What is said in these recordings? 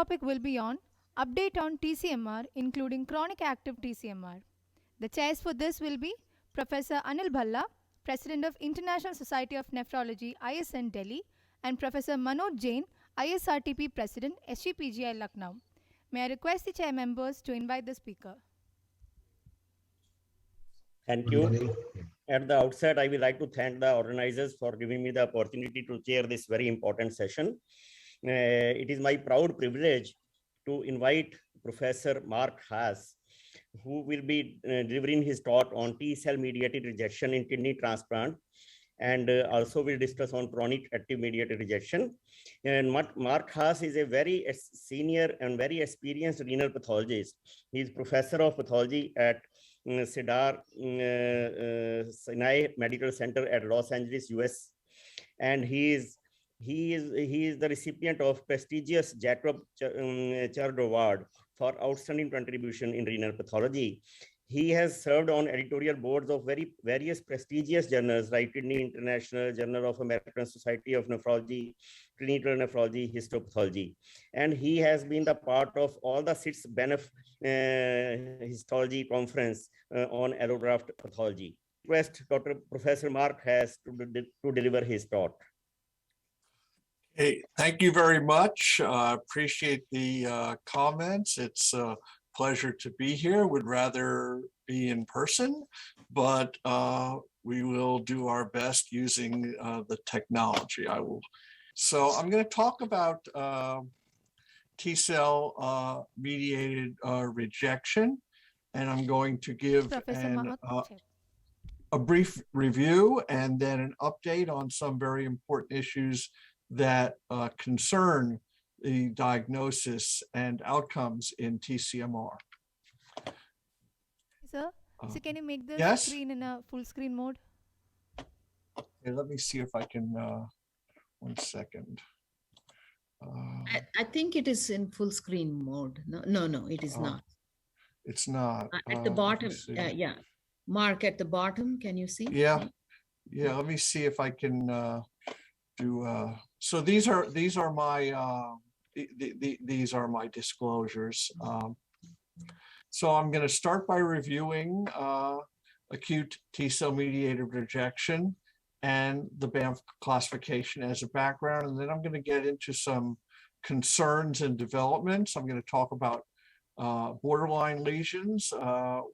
topic will be on update on TCMR, including chronic active TCMR. The chairs for this will be Professor Anil Bhalla, President of International Society of Nephrology, ISN Delhi, and Professor Manoj Jain, ISRTP President, SGPGI Lucknow. May I request the chair members to invite the speaker. Thank you. At the outset, I would like to thank the organizers for giving me the opportunity to chair this very important session. It is my proud privilege to invite Professor Mark Haas, who will be delivering his talk on T-cell mediated rejection in kidney transplant, and also will discuss on chronic active mediated rejection. And Mark Haas is a very senior and very experienced renal pathologist. He is professor of pathology at Cedar Sinai Medical Center at Los Angeles, US, and he is the recipient of prestigious Jacob Churd Award for outstanding contribution in renal pathology. He has served on editorial boards of various prestigious journals like Kidney International, Journal of American Society of Nephrology, Clinical Nephrology, Histopathology. And he has been the part of all the 6 BENEF histology conference on allograft pathology. Request Dr. Professor Mark Haas to deliver his talk. Hey, thank you very much. Appreciate the comments. It's a pleasure to be here. Would rather be in person, but we will do our best using the technology. So I'm going to talk about T-cell mediated rejection, and I'm going to give a brief review and then an update on some very important issues that concern the diagnosis and outcomes in TCMR. Sir, so can you make the screen in a full screen mode? Okay, let me see if I can, 1 second. I think it is in full screen mode. No, it is not. It's not. At the bottom, yeah. Mark, at the bottom, can you see? Yeah, let me see if I can do, so these are my, these are my disclosures. So I'm going to start by reviewing acute T-cell mediated rejection and the BANF classification as a background, and then I'm going to get into some concerns and developments. I'm going to talk about borderline lesions,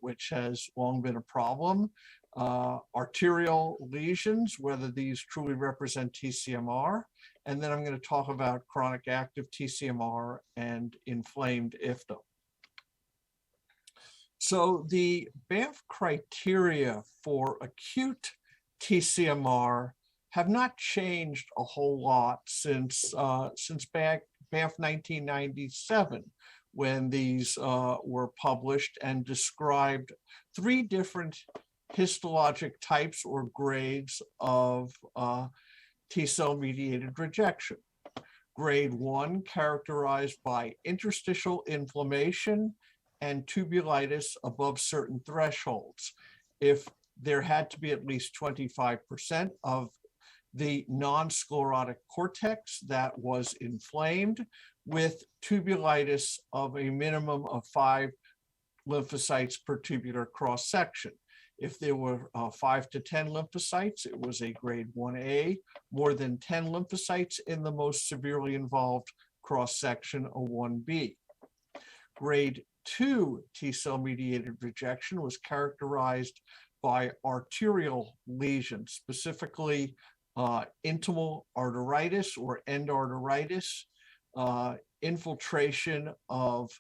which has long been a problem, arterial lesions, whether these truly represent TCMR, and then I'm going to talk about chronic active TCMR and inflamed IFTA. So the BANF criteria for acute TCMR have not changed a whole lot since BANF 1997, when these were published and described 3 different histologic types or grades of T-cell mediated rejection. Grade 1 characterized by interstitial inflammation and tubulitis above certain thresholds. If there had to be at least 25% of the non-sclerotic cortex that was inflamed, with tubulitis of a minimum of 5 lymphocytes per tubular cross-section. If there were 5 to 10 lymphocytes, it was a grade 1A. More than 10 lymphocytes in the most severely involved cross-section, a 1B. Grade 2 T-cell mediated rejection was characterized by arterial lesions, specifically intimal arteritis or endarteritis, infiltration of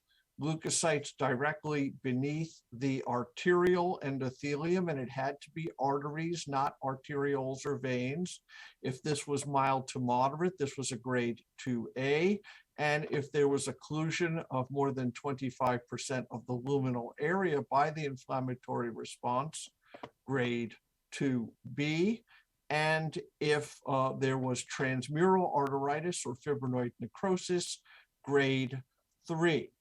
leukocytes directly beneath the arterial endothelium, and it had to be arteries, not arterioles or veins. If this was mild to moderate, this was a grade 2A. And if there was occlusion of more than 25% of the luminal area by the inflammatory response, grade 2B. And if there was transmural arteritis or fibrinoid necrosis, grade 3.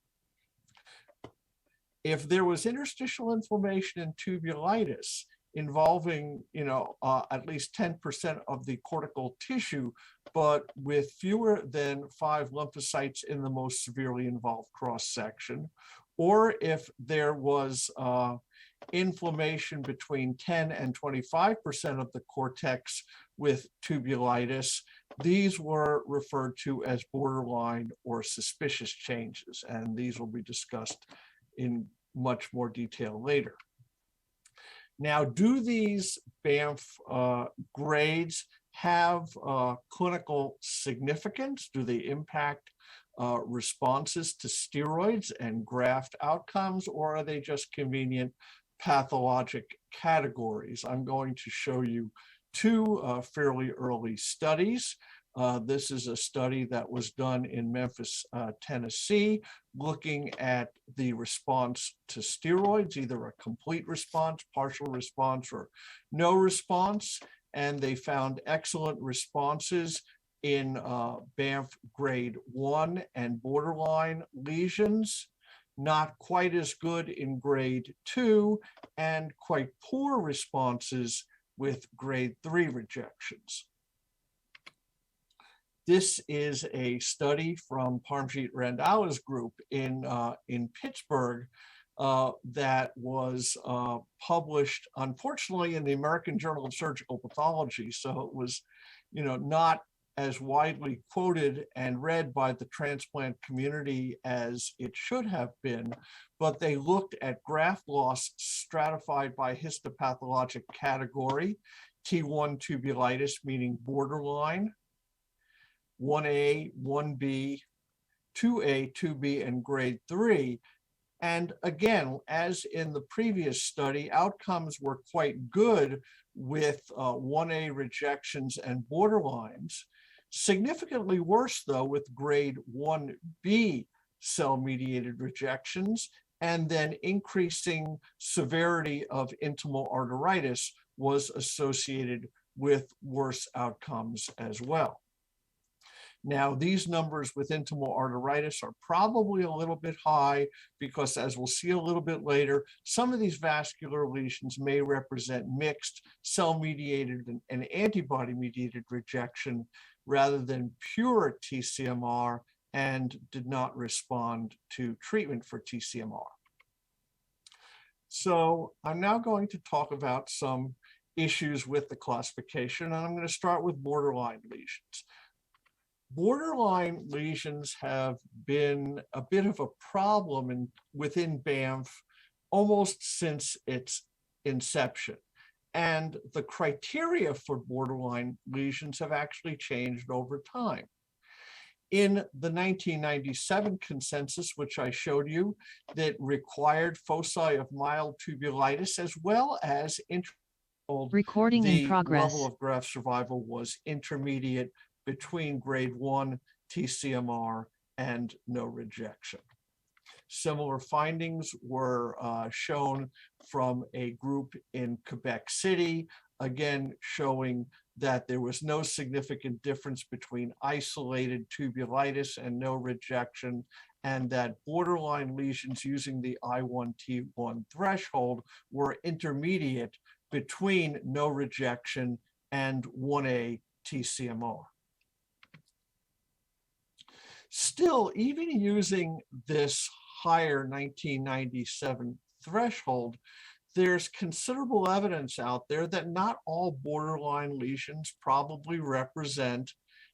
If there was interstitial inflammation and tubulitis, involving, at least 10% of the cortical tissue, but with fewer than 5 lymphocytes in the most severely involved cross-section, or if there was inflammation between 10 and 25% of the cortex with tubulitis, these were referred to as borderline or suspicious changes, and these will be discussed in much more detail later. Now, do these Banff grades have clinical significance? Do they impact responses to steroids and graft outcomes, or are they just convenient pathologic categories? I'm going to show you two fairly early studies. This is a study that was done in Memphis, Tennessee, looking at the response to steroids, either a complete response, partial response, or no response. And they found excellent responses in Banff grade 1 and borderline lesions, not quite as good in grade 2, and quite poor responses with grade 3 rejections. This is a study from Parmjit Randhawa's group in Pittsburgh that was published, unfortunately, in the American Journal of Surgical Pathology. So it was, not as widely quoted and read by the transplant community as it should have been, but they looked at graft loss stratified by histopathologic category, T1 tubulitis, meaning borderline, 1A, 1B, 2A, 2B, and grade 3. And again, as in the previous study, outcomes were quite good with 1A rejections and borderlines. Significantly worse, though, with grade 1B cell-mediated rejections, and then increasing severity of intimal arteritis was associated with worse outcomes as well. Now, these numbers with intimal arteritis are probably a little bit high because, as we'll see a little bit later, some of these vascular lesions may represent mixed cell-mediated and antibody-mediated rejection rather than pure TCMR, and did not respond to treatment for TCMR. So I'm now going to talk about some issues with the classification, and I'm going to start with borderline lesions. Borderline lesions have been a bit of a problem within Banff almost since its inception. And the criteria for borderline lesions have actually changed over time. In the 1997 consensus, which I showed you, that required foci of mild tubulitis as well as recording in progress. Level of graft survival was intermediate between grade 1 TCMR and no rejection. Similar findings were shown from a group in Quebec City, again showing that there was no significant difference between isolated tubulitis and no rejection, and that borderline lesions using the I1T1 threshold were intermediate between no rejection and 1A TCMR. Still, even using this higher 1997 threshold, there's considerable evidence out there that not all borderline lesions probably represent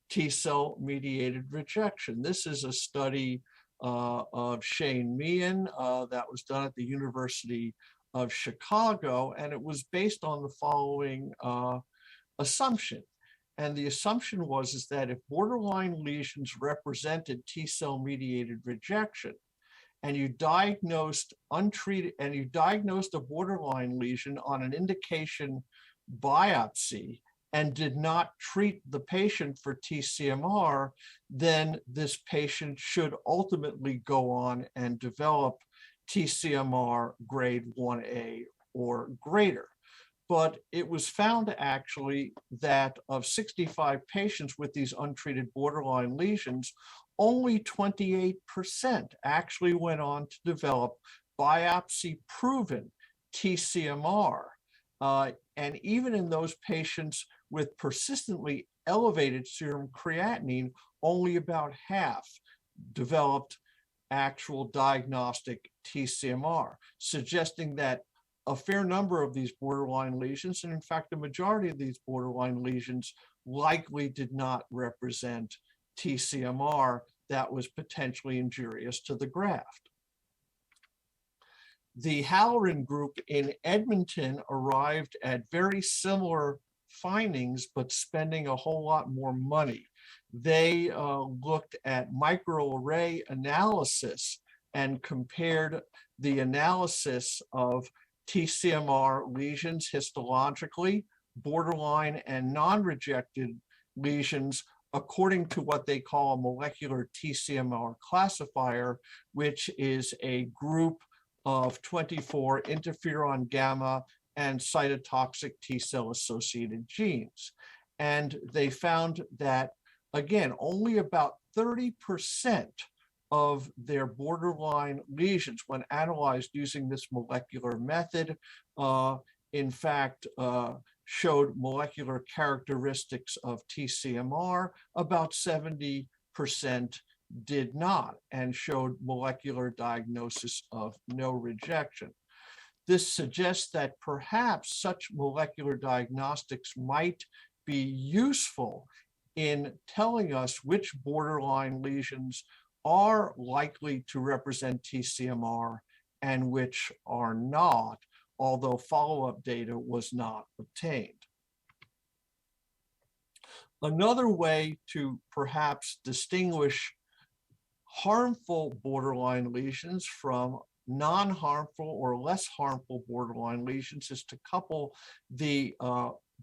T-cell mediated rejection. This is a study of Shane Meehan that was done at the University of Chicago, and it was based on the following assumption. And the assumption was that if borderline lesions represented T-cell mediated rejection, and you diagnosed untreated, and you diagnosed a borderline lesion on an indication biopsy and did not treat the patient for TCMR, then this patient should ultimately go on and develop TCMR grade 1A or greater. But it was found actually that of 65 patients with these untreated borderline lesions, only 28% actually went on to develop biopsy-proven TCMR. And even in those patients with persistently elevated serum creatinine, only about half developed actual diagnostic TCMR, suggesting that a fair number of these borderline lesions, and in fact, the majority of these borderline lesions likely did not represent TCMR that was potentially injurious to the graft. The Halloran group in Edmonton arrived at very similar findings, but spending a whole lot more money. They looked at microarray analysis and compared the analysis of TCMR lesions histologically, borderline and non-rejected lesions according to what they call a molecular TCMR classifier, which is a group of 24 interferon gamma and cytotoxic T cell associated genes. And they found that, again, only about 30% of their borderline lesions, when analyzed using this molecular method, in fact, showed molecular characteristics of TCMR. About 70% did not, and showed molecular diagnosis of no rejection. This suggests that perhaps such molecular diagnostics might be useful in telling us which borderline lesions are likely to represent TCMR and which are not, although follow-up data was not obtained. Another way to perhaps distinguish harmful borderline lesions from non-harmful or less harmful borderline lesions is to couple the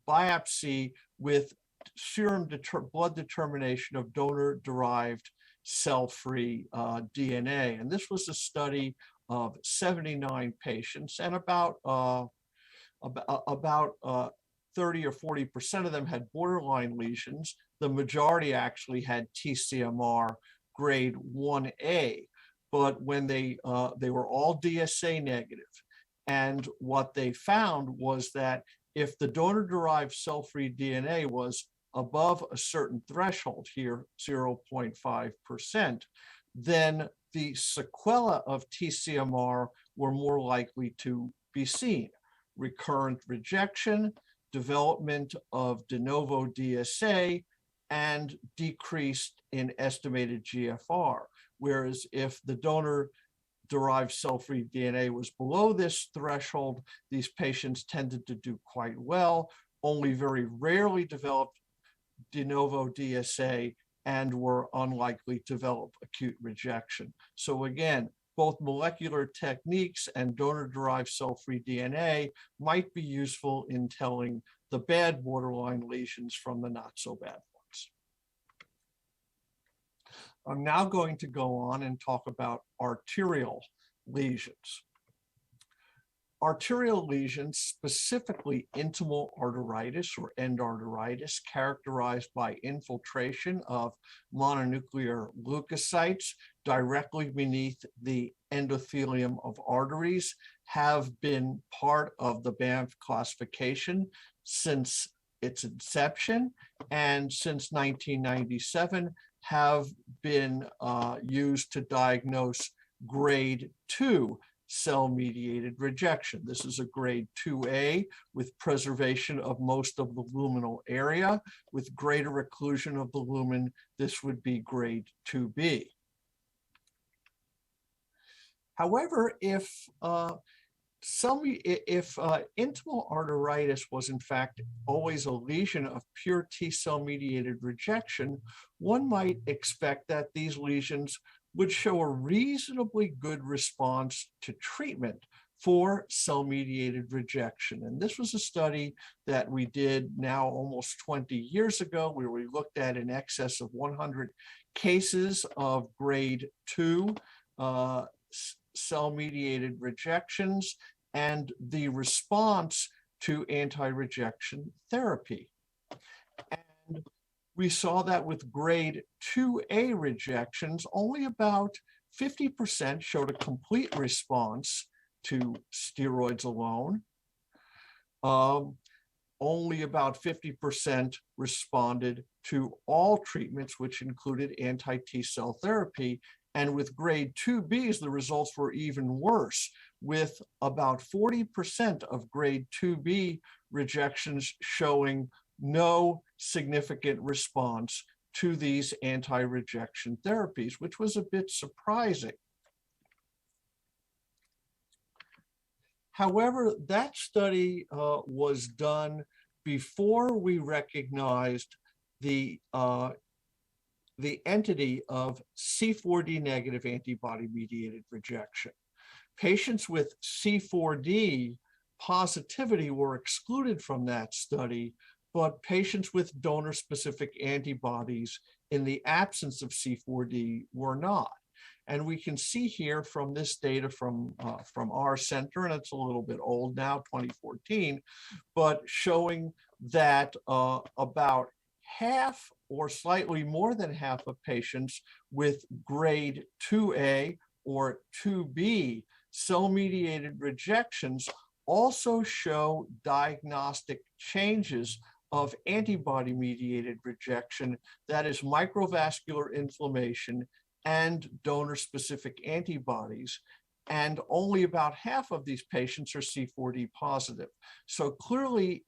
biopsy with serum blood determination of donor-derived cell-free DNA. And this was a study of 79 patients, and about 30 or 40% of them had borderline lesions. The majority actually had TCMR grade 1A, but when they were all DSA negative. And what they found was that if the donor-derived cell-free DNA was above a certain threshold here, 0.5%, then the sequela of TCMR were more likely to be seen. Recurrent rejection, development of de novo DSA, and decreased in estimated GFR. Whereas if the donor-derived cell-free DNA was below this threshold, these patients tended to do quite well, only very rarely developed de novo DSA, and were unlikely to develop acute rejection. So again, both molecular techniques and donor-derived cell-free DNA might be useful in telling the bad borderline lesions from the not so bad ones. I'm now going to go on and talk about arterial lesions. Arterial lesions, specifically intimal arteritis or endarteritis, characterized by infiltration of mononuclear leukocytes directly beneath the endothelium of arteries, have been part of the Banff classification since its inception, and since 1997 have been used to diagnose grade 2 cell-mediated rejection. This is a grade 2A with preservation of most of the luminal area. With greater occlusion of the lumen, this would be grade 2B. However, if intimal arteritis was in fact always a lesion of pure T-cell mediated rejection, one might expect that these lesions would show a reasonably good response to treatment for cell-mediated rejection. And this was a study that we did now almost 20 years ago, where we looked at in excess of 100 cases of grade 2 cell-mediated rejections and the response to anti-rejection therapy. And we saw that with grade 2A rejections, only about 50% showed a complete response to steroids alone. only about 50% responded to all treatments, which included anti-T cell therapy. And with grade 2Bs, the results were even worse, with about 40% of grade 2B rejections showing no significant response to these anti-rejection therapies, which was a bit surprising. However, that study was done before we recognized the entity of C4d negative antibody-mediated rejection. Patients with C4d positivity were excluded from that study, but patients with donor-specific antibodies in the absence of C4d were not. And we can see here from this data from our center, and it's a little bit old now, 2014, but showing that about half or slightly more than half of patients with grade 2A or 2B cell-mediated rejections also show diagnostic changes of antibody-mediated rejection, that is microvascular inflammation and donor-specific antibodies. And only about half of these patients are C4d positive. So clearly,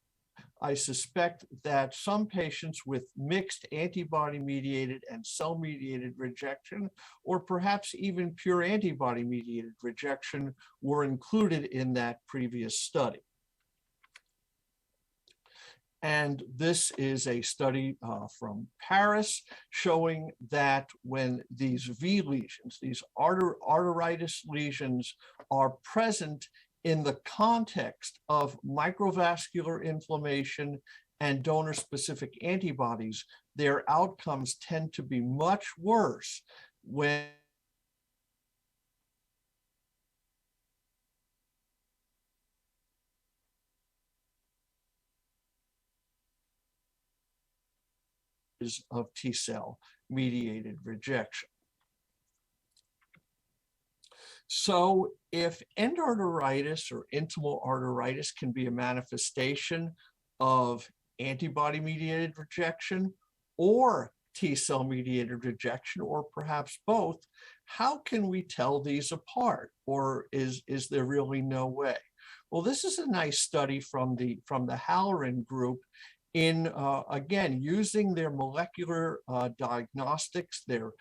I suspect that some patients with mixed antibody-mediated and cell-mediated rejection, or perhaps even pure antibody-mediated rejection, were included in that previous study. And this is a study from Paris showing that when these V lesions, these arteritis lesions, are present in the context of microvascular inflammation and donor-specific antibodies, their outcomes tend to be much worse when of T-cell mediated rejection. So if endarteritis or intimal arteritis can be a manifestation of antibody-mediated rejection or T-cell mediated rejection, or perhaps both, how can we tell these apart? Or is there really no way? Well, this is a nice study from the Halloran group in, again, using their molecular diagnostics, their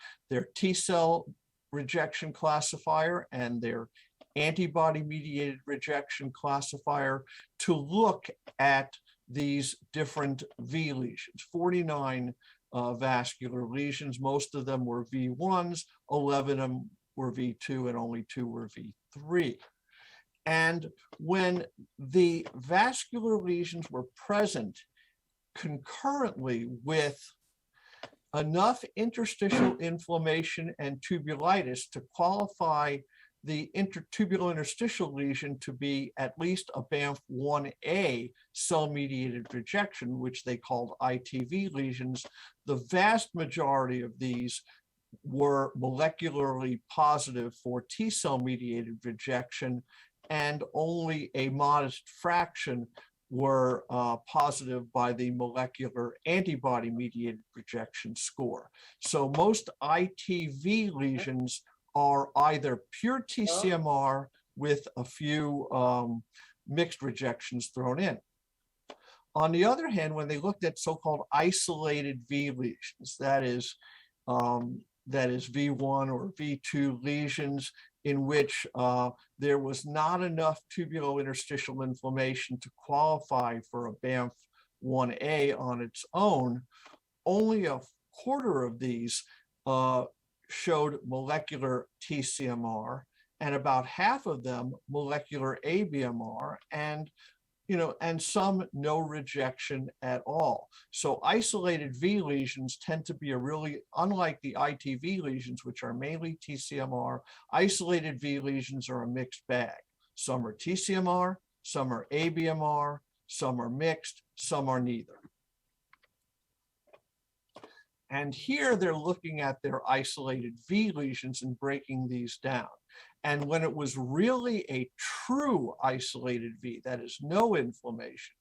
T-cell rejection classifier and their antibody-mediated rejection classifier to look at these different V lesions, 49 vascular lesions. Most of them were V1s, 11 of them were V2, and only 2 were V3. And when the vascular lesions were present concurrently with enough interstitial inflammation and tubulitis to qualify the tubular interstitial lesion to be at least a BAMF1A cell-mediated rejection, which they called ITV lesions, the vast majority of these were molecularly positive for T-cell mediated rejection, and only a modest fraction were positive by the molecular antibody-mediated rejection score. So most ITV lesions are either pure TCMR with a few mixed rejections thrown in. On the other hand, when they looked at so-called isolated V lesions, that is V1 or V2 lesions in which there was not enough tubulointerstitial inflammation to qualify for a BAMF1A on its own, only a quarter of these showed molecular TCMR, and about half of them molecular ABMR, and some no rejection at all. So isolated V lesions tend to be unlike the ITV lesions, which are mainly TCMR, isolated V lesions are a mixed bag. Some are TCMR, some are ABMR, some are mixed, some are neither. And here they're looking at their isolated V lesions and breaking these down. And when it was really a true isolated V, that is no inflammation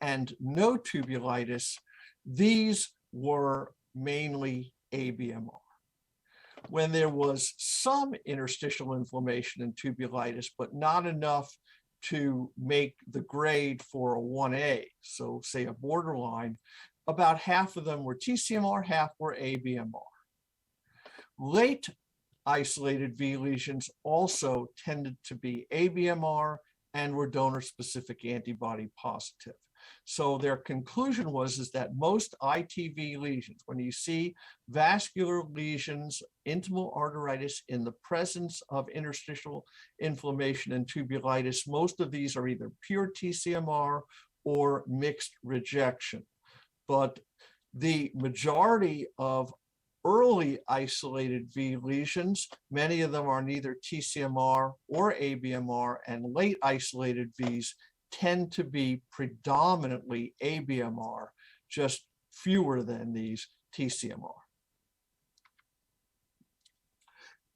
and no tubulitis, these were mainly ABMR. When there was some interstitial inflammation and tubulitis, but not enough to make the grade for a 1A, so say a borderline, about half of them were TCMR, half were ABMR. Late isolated V lesions also tended to be ABMR and were donor-specific antibody positive. So their conclusion is that most ITV lesions, when you see vascular lesions, intimal arteritis in the presence of interstitial inflammation and tubulitis, most of these are either pure TCMR or mixed rejection. But the majority of early isolated V lesions, many of them are neither TCMR or ABMR, and late isolated Vs tend to be predominantly ABMR, just fewer than these TCMR.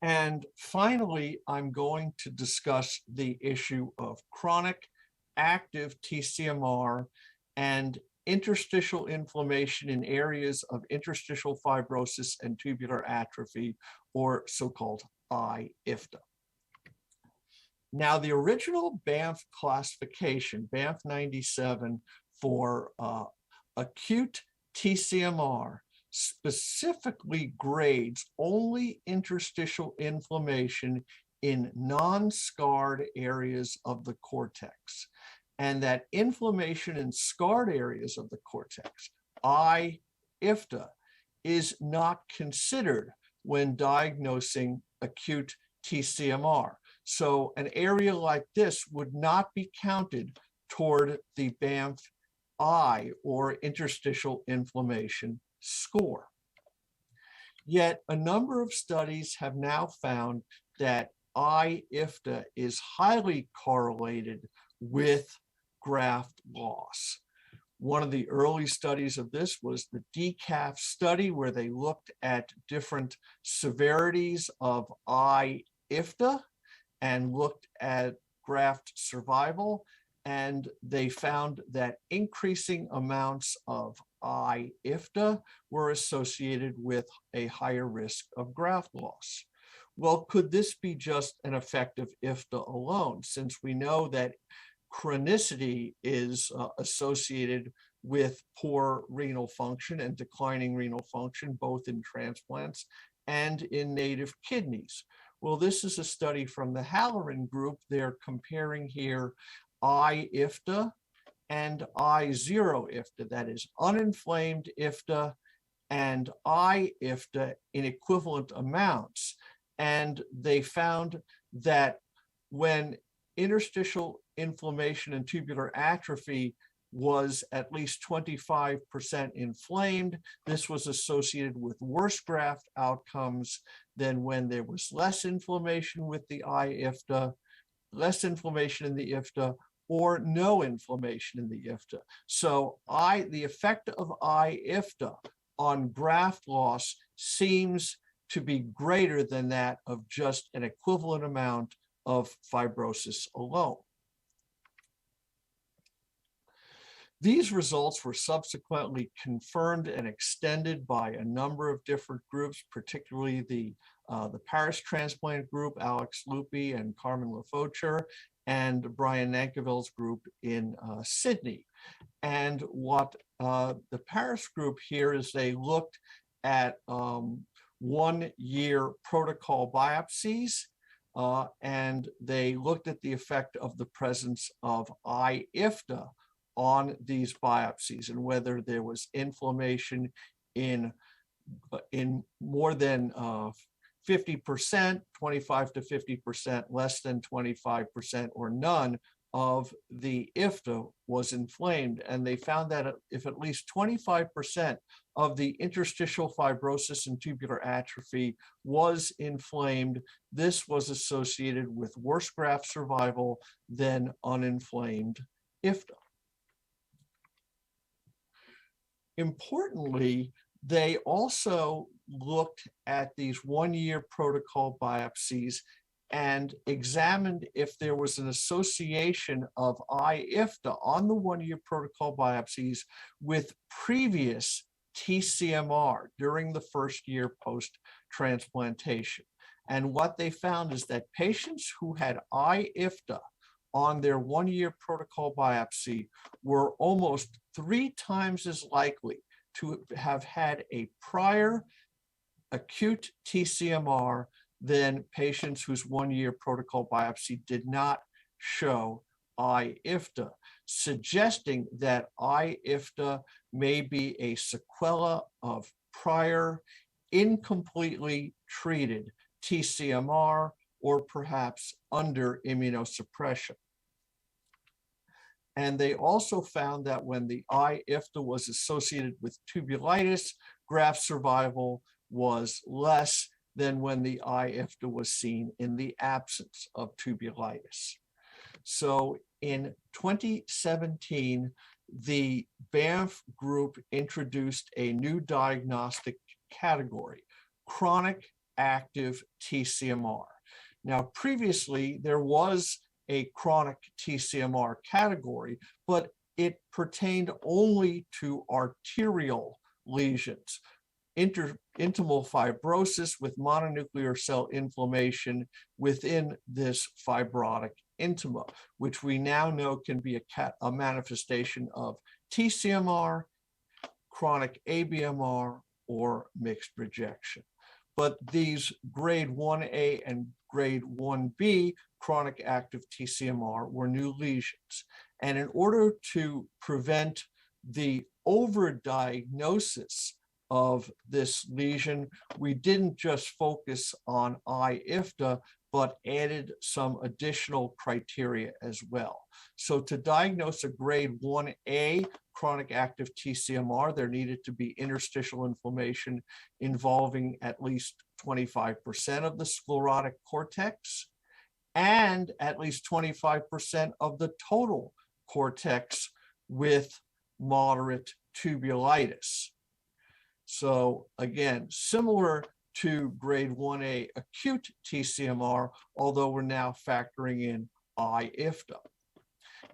And finally, I'm going to discuss the issue of chronic active TCMR and interstitial inflammation in areas of interstitial fibrosis and tubular atrophy, or so-called IIFTA. Now, the original Banff classification, Banff 97, for acute TCMR specifically grades only interstitial inflammation in non-scarred areas of the cortex, and that inflammation in scarred areas of the cortex, IIFTA, is not considered when diagnosing acute TCMR. So an area like this would not be counted toward the Banff I, or interstitial inflammation score. Yet a number of studies have now found that IIFTA is highly correlated with graft loss. One of the early studies of this was the DCAF study, where they looked at different severities of IIFTA and looked at graft survival, and they found that increasing amounts of IIFTA were associated with a higher risk of graft loss. Well, could this be just an effect of IFTA alone, since we know that chronicity is associated with poor renal function and declining renal function, both in transplants and in native kidneys? Well, this is a study from the Halloran group. They're comparing here IIFTA and I0-IFTA, that is uninflamed IFTA and IIFTA in equivalent amounts. And they found that when interstitial inflammation and tubular atrophy was at least 25% inflamed, this was associated with worse graft outcomes than when there was less inflammation with the IIFTA, less inflammation in the IFTA, or no inflammation in the IFTA. So the effect of IIFTA on graft loss seems to be greater than that of just an equivalent amount of fibrosis alone. These results were subsequently confirmed and extended by a number of different groups, particularly the Paris transplant group, Alex Lupi and Carmen Lefaucher, and Brian Nankivell's group in Sydney. And what the Paris group here is, they looked at 1 year protocol biopsies, and they looked at the effect of the presence of IIFTA on these biopsies and whether there was inflammation in more than 50%, 25 to 50%, less than 25%, or none of the IFTA was inflamed. And they found that if at least 25% of the interstitial fibrosis and tubular atrophy was inflamed, this was associated with worse graft survival than uninflamed IFTA. Importantly, they also looked at these 1 year protocol biopsies and examined if there was an association of ISOT on the one-year protocol biopsies with previous TCMR during the first year post-transplantation. And what they found is that patients who had ISOT on their one-year protocol biopsy were almost 3 times as likely to have had a prior acute TCMR than patients whose one-year protocol biopsy did not show ISOT, suggesting that ISOT may be a sequela of prior incompletely treated TCMR or perhaps under immunosuppression. And they also found that when the ISOT was associated with tubulitis, graft survival was less than when the ISOT was seen in the absence of tubulitis. So in 2017, the Banff group introduced a new diagnostic category, chronic active TCMR. Now, previously, there was a chronic TCMR category, but it pertained only to arterial lesions, intimal fibrosis with mononuclear cell inflammation within this fibrotic intima, which we now know can be a manifestation of TCMR, chronic ABMR, or mixed rejection. But these grade 1A and grade 1B chronic active TCMR were new lesions. And in order to prevent the overdiagnosis of this lesion, we didn't just focus on ISOT, but added some additional criteria as well. So to diagnose a grade 1A chronic active TCMR, there needed to be interstitial inflammation involving at least 25% of the sclerotic cortex and at least 25% of the total cortex with moderate tubulitis. So again, similar to grade 1A acute TCMR, although we're now factoring in ISOT.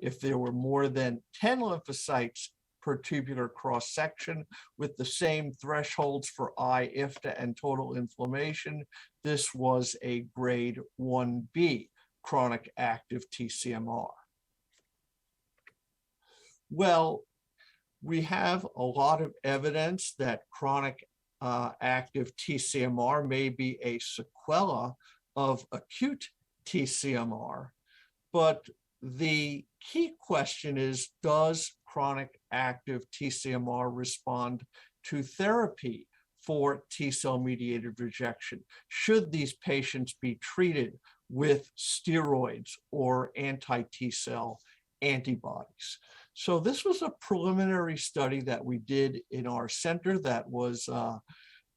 If there were more than 10 lymphocytes per tubular cross-section with the same thresholds for ISOT and total inflammation, this was a grade 1B chronic active TCMR. Well, we have a lot of evidence that chronic active TCMR may be a sequela of acute TCMR, but the key question is, does chronic active TCMR respond to therapy for T-cell mediated rejection? Should these patients be treated with steroids or anti-T-cell antibodies? So this was a preliminary study that we did in our center that was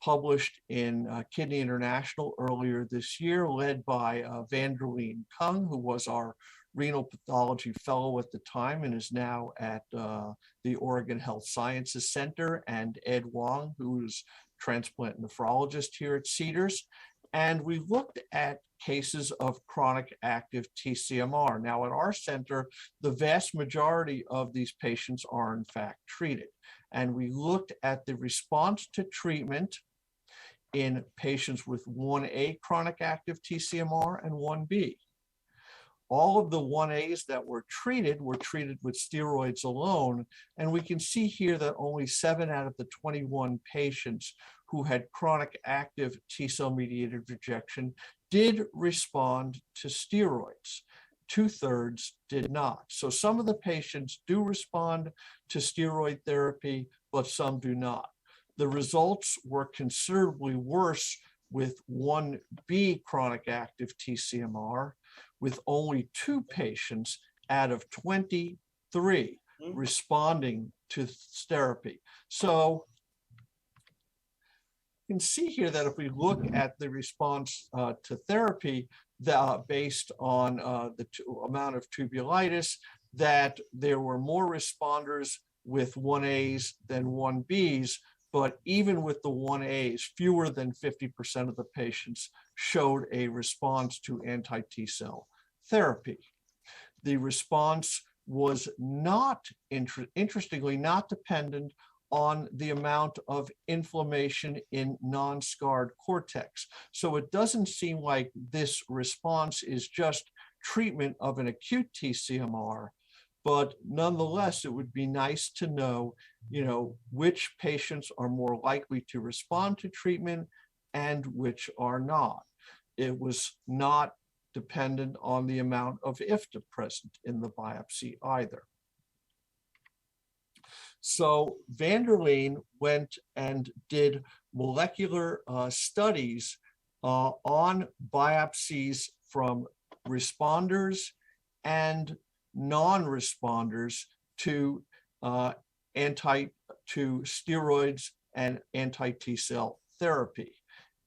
published in Kidney International earlier this year, led by Vanderleen Kung, who was our renal pathology fellow at the time and is now at the Oregon Health Sciences Center, and Ed Wong, who is transplant nephrologist here at Cedars. And we looked at cases of chronic active TCMR. Now at our center, the vast majority of these patients are in fact treated. And we looked at the response to treatment in patients with 1A chronic active TCMR and 1B. All of the 1As that were treated with steroids alone. And we can see here that only 7 out of the 21 patients who had chronic active T-cell mediated rejection did respond to steroids. 2/3 did not. So some of the patients do respond to steroid therapy, but some do not. The results were considerably worse with 1B chronic active TCMR, with only 2 patients out of 23 responding to therapy. So you can see here that if we look at the response to therapy based on the amount of tubulitis, that there were more responders with 1As than 1Bs, but even with the 1As, fewer than 50% of the patients showed a response to anti-T cell therapy. The response was not, interestingly, not dependent on the amount of inflammation in non-scarred cortex. So it doesn't seem like this response is just treatment of an acute TCMR, but nonetheless, it would be nice to know, which patients are more likely to respond to treatment and which are not. It was not dependent on the amount of IFTA present in the biopsy either. So van der Leen went and did molecular studies on biopsies from responders and non-responders to steroids and anti-T cell therapy,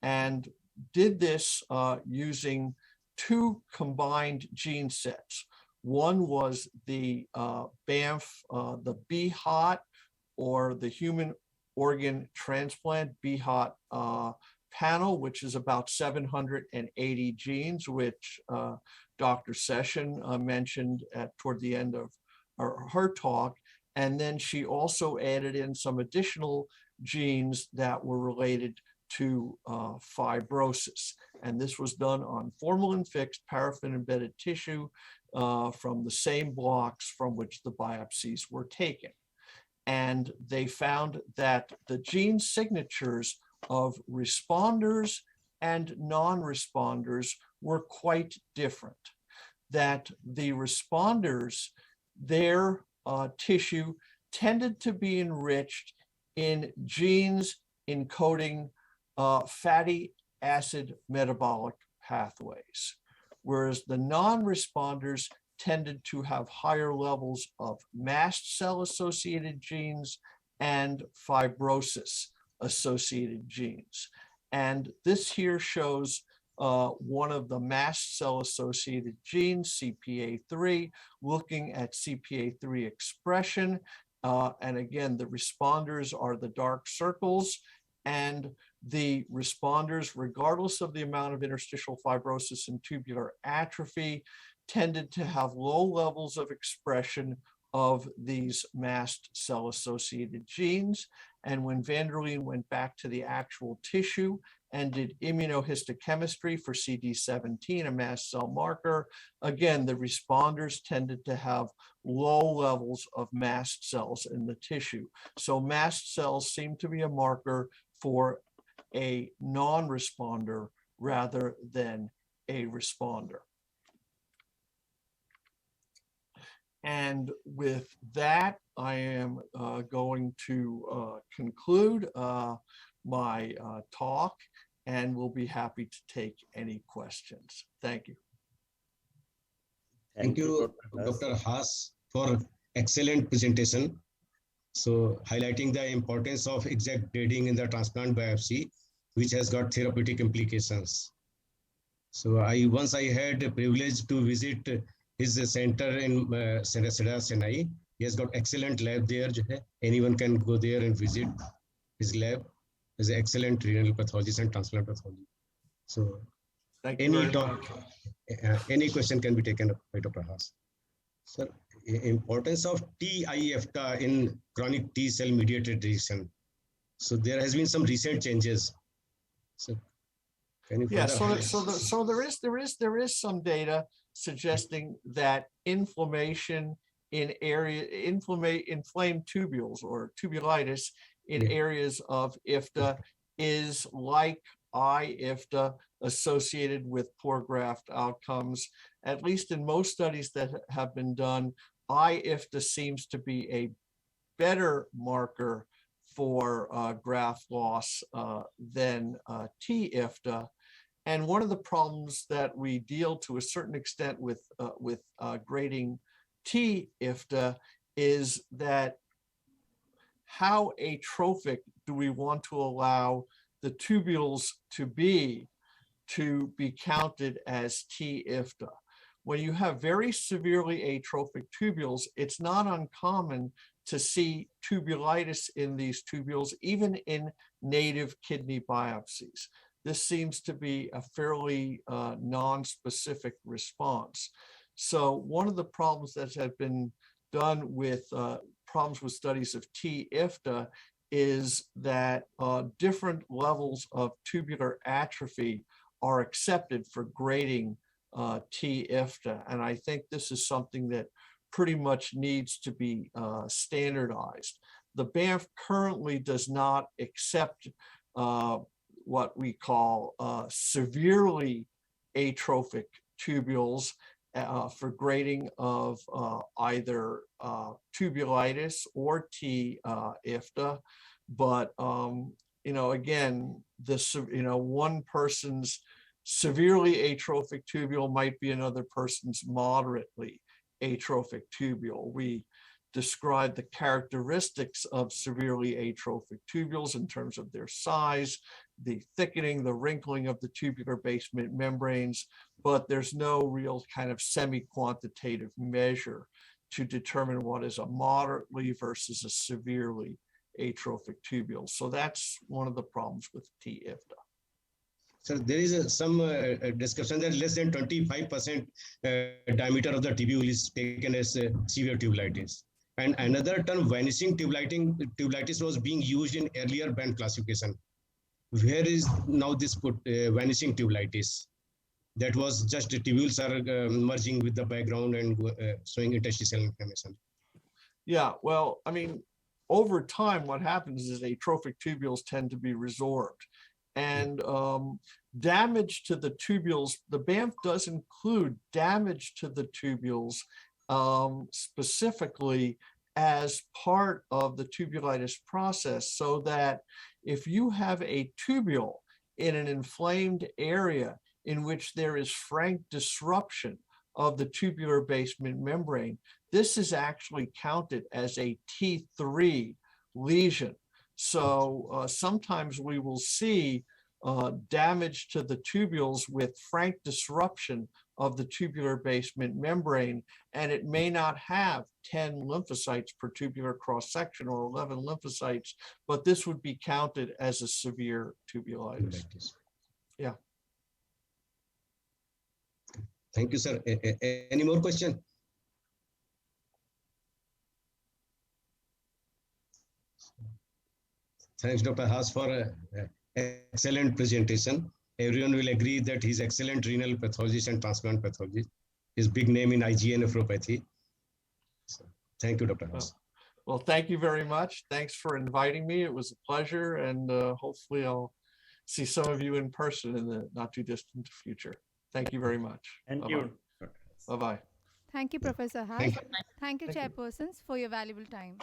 and did this using two combined gene sets. One was the BAMF, the BHOT, or the Human Organ Transplant BHOT panel, which is about 780 genes, which Dr. Session mentioned toward the end of her talk. And then she also added in some additional genes that were related to fibrosis. And this was done on formalin-fixed paraffin-embedded tissue from the same blocks from which the biopsies were taken. And they found that the gene signatures of responders and non-responders were quite different. That the responders, their tissue tended to be enriched in genes encoding fatty acid metabolic pathways, whereas the non-responders tended to have higher levels of mast cell associated genes and fibrosis associated genes. And this here shows one of the mast cell associated genes, CPA3, looking at CPA3 expression. And again, the responders are the dark circles, and the responders, regardless of the amount of interstitial fibrosis and tubular atrophy, tended to have low levels of expression of these mast cell associated genes. And when van der Leen went back to the actual tissue and did immunohistochemistry for CD17, a mast cell marker, again, the responders tended to have low levels of mast cells in the tissue. So mast cells seem to be a marker for a non-responder rather than a responder. And with that, I am going to conclude my talk, and we'll be happy to take any questions. Thank you. Thank you, Dr. Haas, for excellent presentation. So highlighting the importance of exact grading in the transplant biopsy, which has got therapeutic implications. So once I had the privilege to visit his center in Chennai. He has got excellent lab there. Anyone can go there and visit his lab. He's an excellent renal pathologist and transplant pathologist. So any question can be taken up by Dr. Haas. Sir, importance of TIFTA in chronic T cell mediated disease. So there has been some recent changes. So can you? Yeah. So there is some data suggesting that inflammation in inflamed tubules or tubulitis in areas of IFTA is like IFTA associated with poor graft outcomes. At least in most studies that have been done, IFTA seems to be a better marker for graft loss than TIFTA. And one of the problems that we deal to a certain extent with grading TIFTA is that how atrophic do we want to allow the tubules to be counted as TIFTA? When you have very severely atrophic tubules, it's not uncommon to see tubulitis in these tubules, even in native kidney biopsies. this seems to be a fairly non-specific response. So one of the problems that have been done with problems with studies of T-IFTA is that different levels of tubular atrophy are accepted for grading T-IFTA. And I think this is something that pretty much needs to be standardized. The BANF currently does not accept what we call severely atrophic tubules for grading of either tubulitis or T-IFTA. But, again, this, one person's severely atrophic tubule might be another person's moderately atrophic tubule. We describe the characteristics of severely atrophic tubules in terms of their size, the thickening, the wrinkling of the tubular basement membranes, but there's no real kind of semi-quantitative measure to determine what is a moderately versus a severely atrophic tubule. So that's one of the problems with T-IFTA. So there is some discussion that less than 25% diameter of the tubule is taken as severe tubulitis. And another term, vanishing tubulitis, was being used in earlier band classification. Where is now this put vanishing tubulitis? That was just the tubules are merging with the background and showing interstitial inflammation. Yeah, well, I mean, over time, what happens is atrophic tubules tend to be resorbed. And damage to the tubules, the BANF does include damage to the tubules specifically as part of the tubulitis process, so that if you have a tubule in an inflamed area in which there is frank disruption of the tubular basement membrane, this is actually counted as a T3 lesion. So sometimes we will see damage to the tubules with frank disruption of the tubular basement membrane, and it may not have 10 lymphocytes per tubular cross-section or 11 lymphocytes, but this would be counted as a severe tubulitis. Yeah. Thank you, sir. Any more question? Thanks, Dr. Haas, for excellent presentation. Everyone will agree that he's excellent renal pathologist and transplant pathologist. His big name in IgA nephropathy. So, thank you, Dr. Haas. Well, thank you very much. Thanks for inviting me. It was a pleasure, and hopefully I'll see some of you in person in the not too distant future. Thank you very much. Thank you. Bye-bye. Thank you, Professor Haas. Thank you, chairpersons, for your valuable time.